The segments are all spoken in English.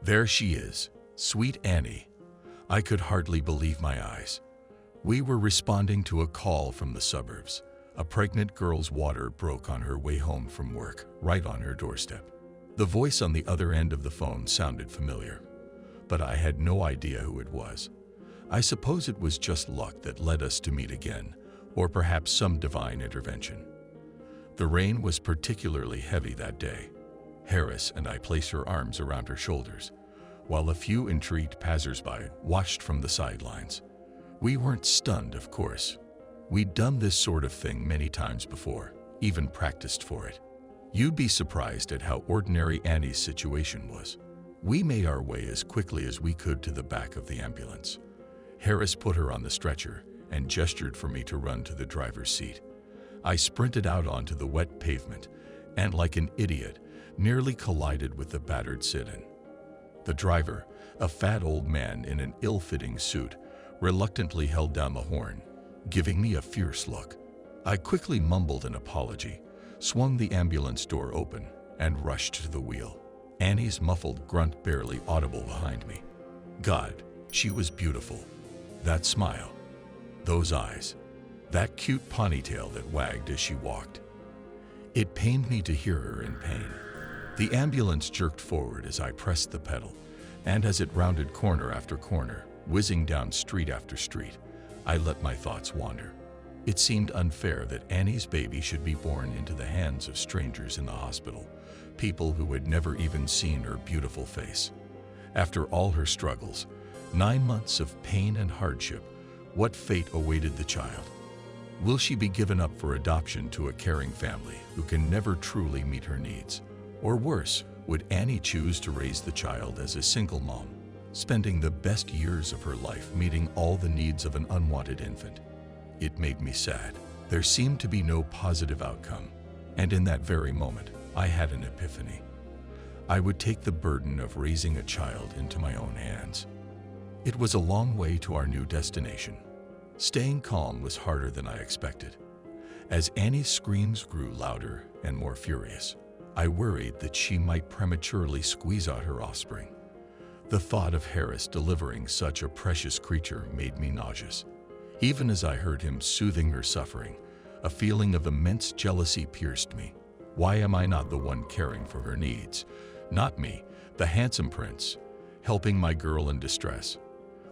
There she is, sweet Annie. I could hardly believe my eyes. We were responding to a call from the suburbs. A pregnant girl's water broke on her way home from work, right on her doorstep. The voice on the other end of the phone sounded familiar, but I had no idea who it was. I suppose it was just luck that led us to meet again, or perhaps some divine intervention. The rain was particularly heavy that day. Harris and I placed her arms around her shoulders, while a few intrigued passersby watched from the sidelines. We weren't stunned, of course. We'd done this sort of thing many times before, even practiced for it. You'd be surprised at how ordinary Annie's situation was. We made our way as quickly as we could to the back of the ambulance. Harris put her on the stretcher and gestured for me to run to the driver's seat. I sprinted out onto the wet pavement and, like an idiot, nearly collided with the battered sit-in. The driver, a fat old man in an ill-fitting suit, reluctantly held down the horn, giving me a fierce look. I quickly mumbled an apology, swung the ambulance door open, and rushed to the wheel. Annie's muffled grunt barely audible behind me. God, she was beautiful. That smile, those eyes, that cute ponytail that wagged as she walked. It pained me to hear her in pain. The ambulance jerked forward as I pressed the pedal, and as it rounded corner after corner, whizzing down street after street, I let my thoughts wander. It seemed unfair that Annie's baby should be born into the hands of strangers in the hospital, people who had never even seen her beautiful face. After all her struggles, 9 months of pain and hardship, what fate awaited the child? Will she be given up for adoption to a caring family who can never truly meet her needs? Or worse, would Annie choose to raise the child as a single mom, spending the best years of her life meeting all the needs of an unwanted infant? It made me sad. There seemed to be no positive outcome, and in that very moment, I had an epiphany. I would take the burden of raising a child into my own hands. It was a long way to our new destination. Staying calm was harder than I expected. As Annie's screams grew louder and more furious, I worried that she might prematurely squeeze out her offspring. The thought of Harris delivering such a precious creature made me nauseous. Even as I heard him soothing her suffering, a feeling of immense jealousy pierced me. Why am I not the one caring for her needs? Not me, the handsome prince, helping my girl in distress.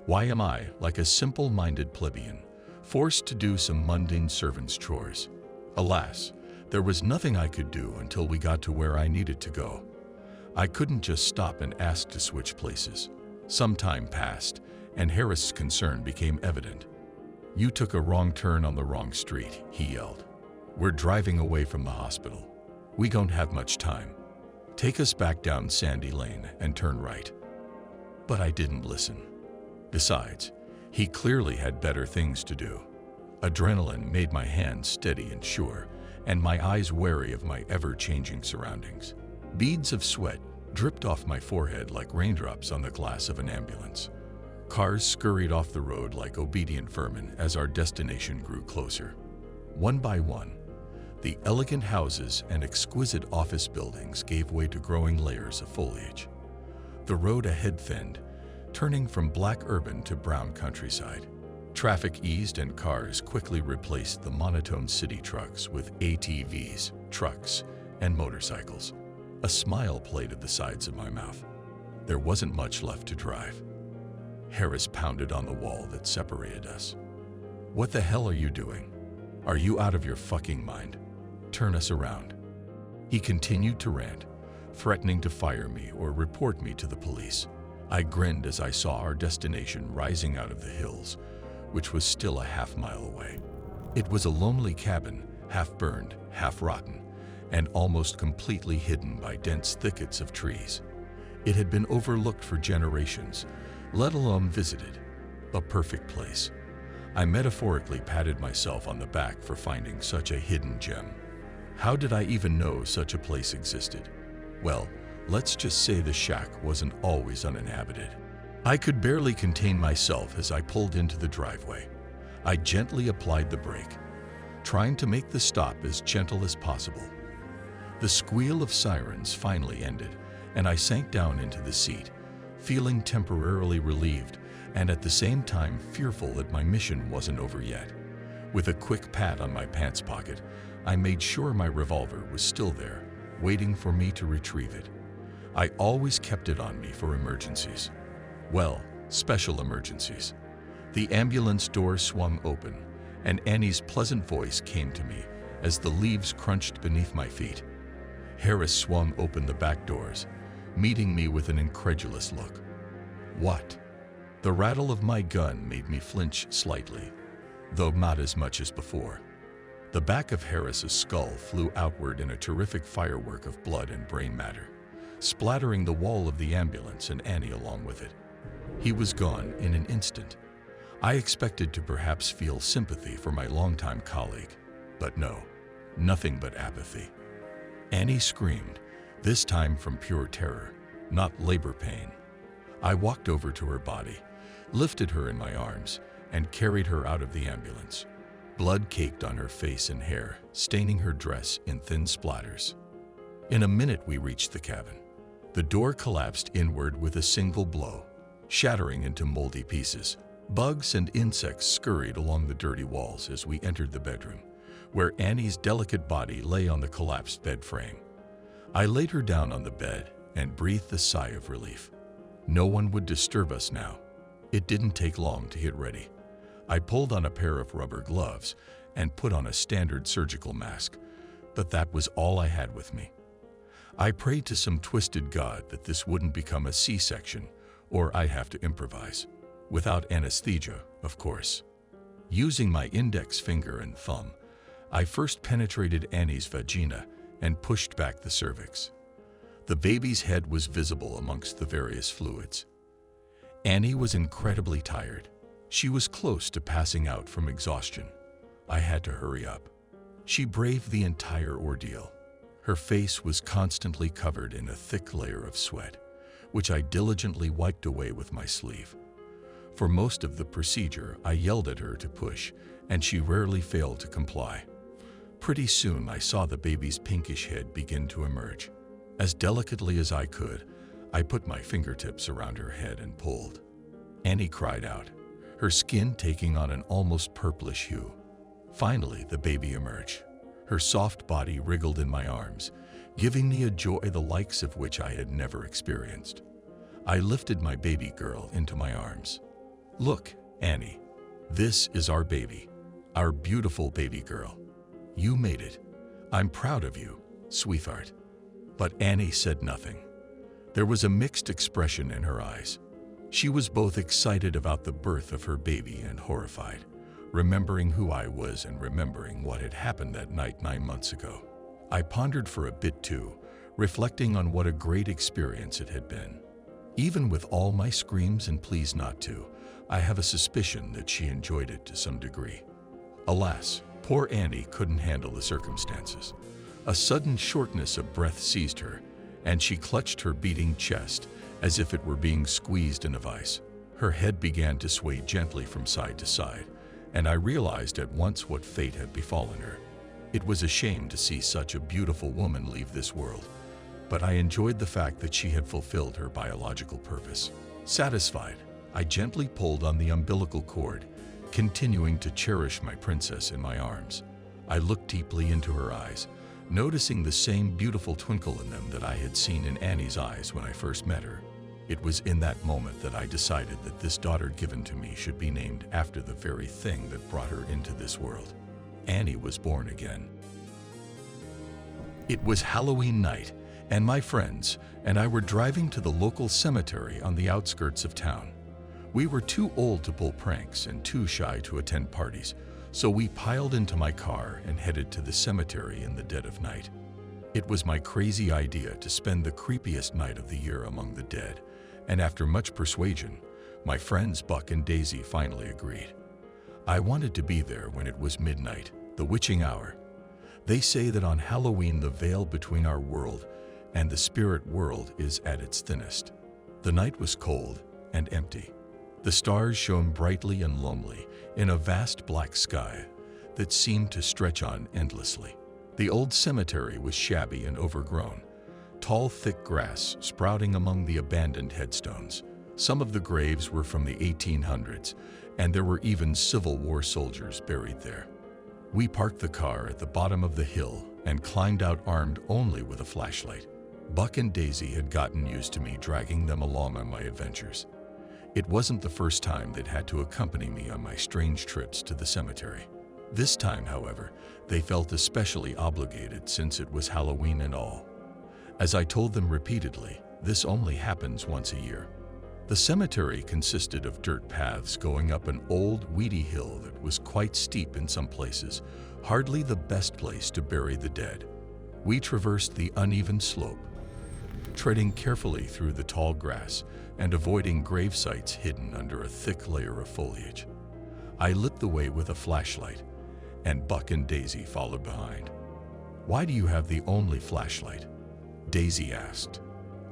Why am I, like a simple-minded plebeian, forced to do some mundane servant's chores? Alas, there was nothing I could do until we got to where I needed to go. I couldn't just stop and ask to switch places. Some time passed, and Harris' concern became evident. "You took a wrong turn on the wrong street," he yelled. "We're driving away from the hospital. We don't have much time. Take us back down Sandy Lane and turn right." But I didn't listen. Besides, he clearly had better things to do. Adrenaline made my hands steady and sure, and my eyes wary of my ever-changing surroundings. Beads of sweat dripped off my forehead like raindrops on the glass of an ambulance. Cars scurried off the road like obedient vermin as our destination grew closer. One by one, the elegant houses and exquisite office buildings gave way to growing layers of foliage. The road ahead thinned, turning from black urban to brown countryside. Traffic eased and cars quickly replaced the monotone city trucks with ATVs, trucks, and motorcycles. A smile played at the sides of my mouth. There wasn't much left to drive. Harris pounded on the wall that separated us. "What the hell are you doing? Are you out of your fucking mind? Turn us around." He continued to rant, threatening to fire me or report me to the police. I grinned as I saw our destination rising out of the hills, which was still a half-mile away. It was a lonely cabin, half-burned, half-rotten, and almost completely hidden by dense thickets of trees. It had been overlooked for generations, let alone visited. A perfect place. I metaphorically patted myself on the back for finding such a hidden gem. How did I even know such a place existed? Well, let's just say the shack wasn't always uninhabited. I could barely contain myself as I pulled into the driveway. I gently applied the brake, trying to make the stop as gentle as possible. The squeal of sirens finally ended, and I sank down into the seat, feeling temporarily relieved and at the same time fearful that my mission wasn't over yet. With a quick pat on my pants pocket, I made sure my revolver was still there, waiting for me to retrieve it. I always kept it on me for emergencies. Well, special emergencies. The ambulance door swung open, and Annie's pleasant voice came to me as the leaves crunched beneath my feet. Harris swung open the back doors, meeting me with an incredulous look. What? The rattle of my gun made me flinch slightly, though not as much as before. The back of Harris's skull flew outward in a terrific firework of blood and brain matter, splattering the wall of the ambulance and Annie along with it. He was gone in an instant. I expected to perhaps feel sympathy for my longtime colleague, but no, nothing but apathy. Annie screamed, this time from pure terror, not labor pain. I walked over to her body, lifted her in my arms, and carried her out of the ambulance. Blood caked on her face and hair, staining her dress in thin splatters. In a minute we reached the cabin. The door collapsed inward with a single blow, shattering into moldy pieces. Bugs and insects scurried along the dirty walls as we entered the bedroom, where Annie's delicate body lay on the collapsed bed frame. I laid her down on the bed and breathed a sigh of relief. No one would disturb us now. It didn't take long to get ready. I pulled on a pair of rubber gloves and put on a standard surgical mask, but that was all I had with me. I prayed to some twisted god that this wouldn't become a C-section, or I'd have to improvise. Without anesthesia, of course. Using my index finger and thumb, I first penetrated Annie's vagina and pushed back the cervix. The baby's head was visible amongst the various fluids. Annie was incredibly tired. She was close to passing out from exhaustion. I had to hurry up. She braved the entire ordeal. Her face was constantly covered in a thick layer of sweat, which I diligently wiped away with my sleeve. For most of the procedure, I yelled at her to push, and she rarely failed to comply. Pretty soon, I saw the baby's pinkish head begin to emerge. As delicately as I could, I put my fingertips around her head and pulled. Annie cried out, her skin taking on an almost purplish hue. Finally, the baby emerged. Her soft body wriggled in my arms, giving me a joy the likes of which I had never experienced. I lifted my baby girl into my arms. Look, Annie, this is our baby, our beautiful baby girl. You made it. I'm proud of you, sweetheart. But Annie said nothing. There was a mixed expression in her eyes. She was both excited about the birth of her baby and horrified, remembering who I was and remembering what had happened that night 9 months ago. I pondered for a bit too, reflecting on what a great experience it had been. Even with all my screams and pleas not to, I have a suspicion that she enjoyed it to some degree. Alas, poor Annie couldn't handle the circumstances. A sudden shortness of breath seized her, and she clutched her beating chest as if it were being squeezed in a vice. Her head began to sway gently from side to side, and I realized at once what fate had befallen her. It was a shame to see such a beautiful woman leave this world, but I enjoyed the fact that she had fulfilled her biological purpose. Satisfied, I gently pulled on the umbilical cord, continuing to cherish my princess in my arms. I looked deeply into her eyes, noticing the same beautiful twinkle in them that I had seen in Annie's eyes when I first met her. It was in that moment that I decided that this daughter given to me should be named after the very thing that brought her into this world. Annie was born again. It was Halloween night, and my friends and I were driving to the local cemetery on the outskirts of town. We were too old to pull pranks and too shy to attend parties, so we piled into my car and headed to the cemetery in the dead of night. It was my crazy idea to spend the creepiest night of the year among the dead, and after much persuasion, my friends Buck and Daisy finally agreed. I wanted to be there when it was midnight, the witching hour. They say that on Halloween the veil between our world and the spirit world is at its thinnest. The night was cold and empty. The stars shone brightly and lonely in a vast black sky that seemed to stretch on endlessly. The old cemetery was shabby and overgrown, tall thick grass sprouting among the abandoned headstones, Some of the graves were from the 1800s, and there were even Civil War soldiers buried there. We parked the car at the bottom of the hill and climbed out armed only with a flashlight. Buck and Daisy had gotten used to me dragging them along on my adventures. It wasn't the first time they'd had to accompany me on my strange trips to the cemetery. This time, however, they felt especially obligated since it was Halloween and all. As I told them repeatedly, this only happens once a year. The cemetery consisted of dirt paths going up an old, weedy hill that was quite steep in some places, hardly the best place to bury the dead. We traversed the uneven slope, treading carefully through the tall grass and avoiding grave sites hidden under a thick layer of foliage. I lit the way with a flashlight, and Buck and Daisy followed behind. "Why do you have the only flashlight?" Daisy asked.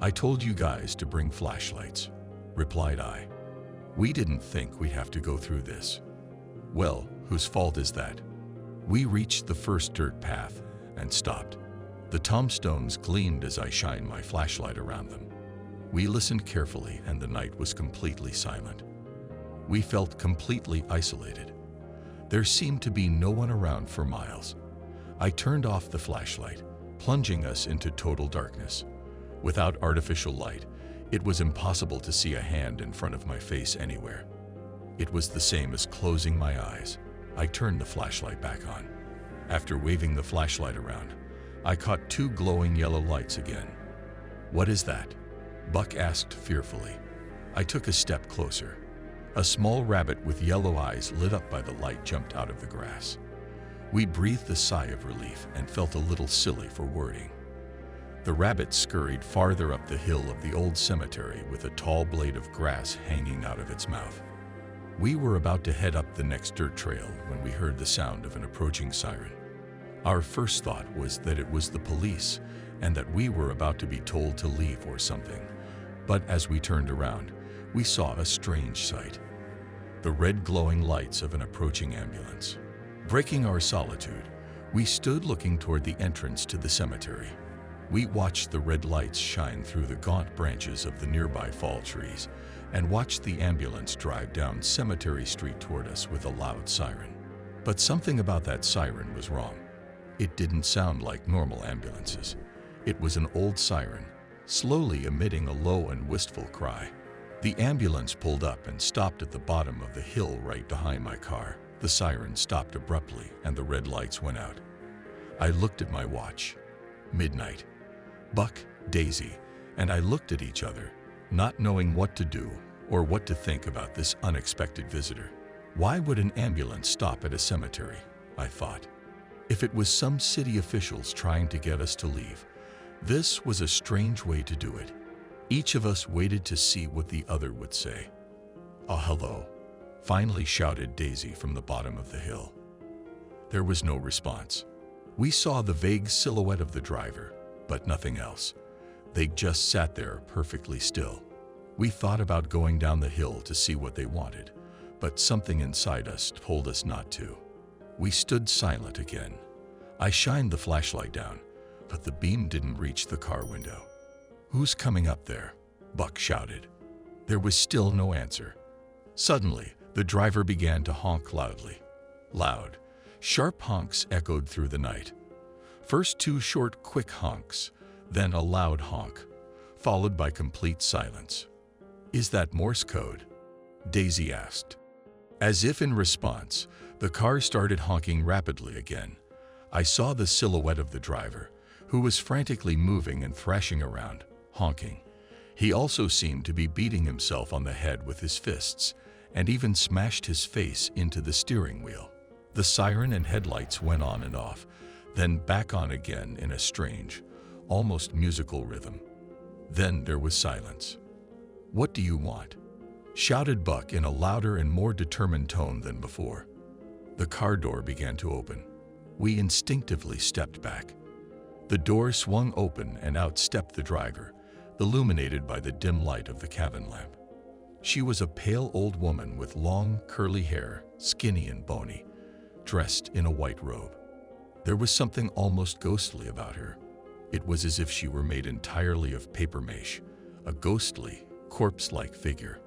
"I told you guys to bring flashlights," replied I. "We didn't think we'd have to go through this." "Well, whose fault is that?" We reached the first dirt path and stopped. The tombstones gleamed as I shined my flashlight around them. We listened carefully, and the night was completely silent. We felt completely isolated. There seemed to be no one around for miles. I turned off the flashlight, plunging us into total darkness. Without artificial light, it was impossible to see a hand in front of my face anywhere. It was the same as closing my eyes. I turned the flashlight back on. After waving the flashlight around, I caught two glowing yellow lights again. "What is that?" Buck asked fearfully. I took a step closer. A small rabbit with yellow eyes lit up by the light jumped out of the grass. We breathed a sigh of relief and felt a little silly for wording. The rabbit scurried farther up the hill of the old cemetery with a tall blade of grass hanging out of its mouth. We were about to head up the next dirt trail when we heard the sound of an approaching siren. Our first thought was that it was the police and that we were about to be told to leave or something. But as we turned around, we saw a strange sight. The red glowing lights of an approaching ambulance. Breaking our solitude, we stood looking toward the entrance to the cemetery. We watched the red lights shine through the gaunt branches of the nearby fall trees and watched the ambulance drive down Cemetery Street toward us with a loud siren. But something about that siren was wrong. It didn't sound like normal ambulances. It was an old siren, slowly emitting a low and wistful cry. The ambulance pulled up and stopped at the bottom of the hill right behind my car. The siren stopped abruptly and the red lights went out. I looked at my watch. Midnight. Buck, Daisy, and I looked at each other, not knowing what to do or what to think about this unexpected visitor. Why would an ambulance stop at a cemetery? I thought. If it was some city officials trying to get us to leave, this was a strange way to do it. Each of us waited to see what the other would say. "Oh, hello," finally shouted Daisy from the bottom of the hill. There was no response. We saw the vague silhouette of the driver, but nothing else. They just sat there perfectly still. We thought about going down the hill to see what they wanted, but something inside us told us not to. We stood silent again. I shined the flashlight down, but the beam didn't reach the car window. "Who's coming up there?" Buck shouted. There was still no answer. Suddenly, the driver began to honk loudly. Loud, sharp honks echoed through the night. First two short, quick honks, then a loud honk, followed by complete silence. "Is that Morse code?" Daisy asked. As if in response, the car started honking rapidly again. I saw the silhouette of the driver, who was frantically moving and thrashing around, honking. He also seemed to be beating himself on the head with his fists, and even smashed his face into the steering wheel. The siren and headlights went on and off, then back on again in a strange, almost musical rhythm. Then there was silence. "What do you want?" shouted Buck in a louder and more determined tone than before. The car door began to open. We instinctively stepped back. The door swung open and out stepped the driver, illuminated by the dim light of the cabin lamp. She was a pale old woman with long, curly hair, skinny and bony, dressed in a white robe. There was something almost ghostly about her. It was as if she were made entirely of paper mache, a ghostly, corpse-like figure.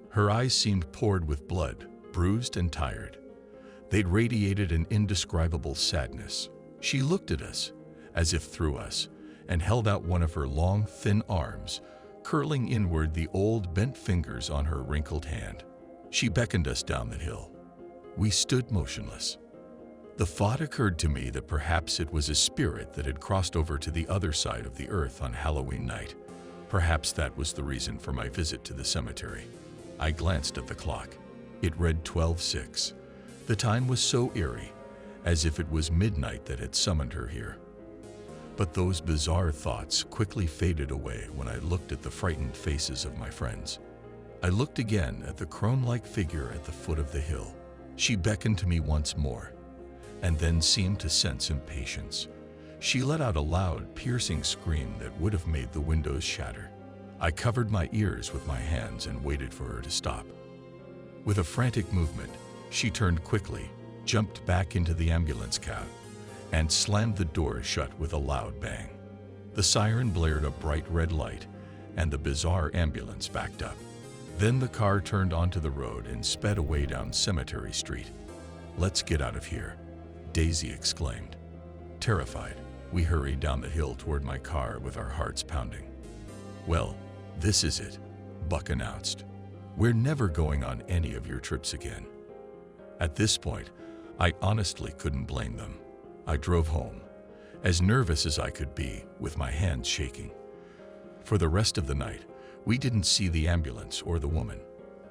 Her eyes seemed poured with blood, bruised and tired. They'd radiated an indescribable sadness. She looked at us, as if through us, and held out one of her long, thin arms, curling inward the old, bent fingers on her wrinkled hand. She beckoned us down the hill. We stood motionless. The thought occurred to me that perhaps it was a spirit that had crossed over to the other side of the earth on Halloween night. Perhaps that was the reason for my visit to the cemetery. I glanced at the clock. It read 12:06. The time was so eerie, as if it was midnight that had summoned her here. But those bizarre thoughts quickly faded away when I looked at the frightened faces of my friends. I looked again at the crone-like figure at the foot of the hill. She beckoned to me once more, and then seemed to sense impatience. She let out a loud, piercing scream that would have made the windows shatter. I covered my ears with my hands and waited for her to stop. With a frantic movement, she turned quickly, jumped back into the ambulance cab, and slammed the door shut with a loud bang. The siren blared a bright red light, and the bizarre ambulance backed up. Then the car turned onto the road and sped away down Cemetery Street. "Let's get out of here," Daisy exclaimed. Terrified, we hurried down the hill toward my car with our hearts pounding. "Well, this is it," Buck announced. "We're never going on any of your trips again." At this point, I honestly couldn't blame them. I drove home, as nervous as I could be, with my hands shaking. For the rest of the night, we didn't see the ambulance or the woman.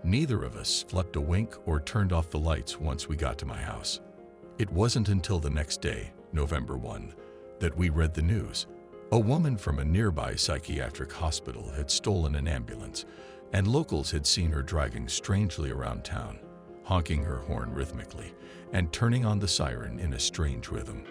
Neither of us flipped a wink or turned off the lights once we got to my house. It wasn't until the next day, November 1, that we read the news. A woman from a nearby psychiatric hospital had stolen an ambulance, and locals had seen her driving strangely around town, honking her horn rhythmically and turning on the siren in a strange rhythm.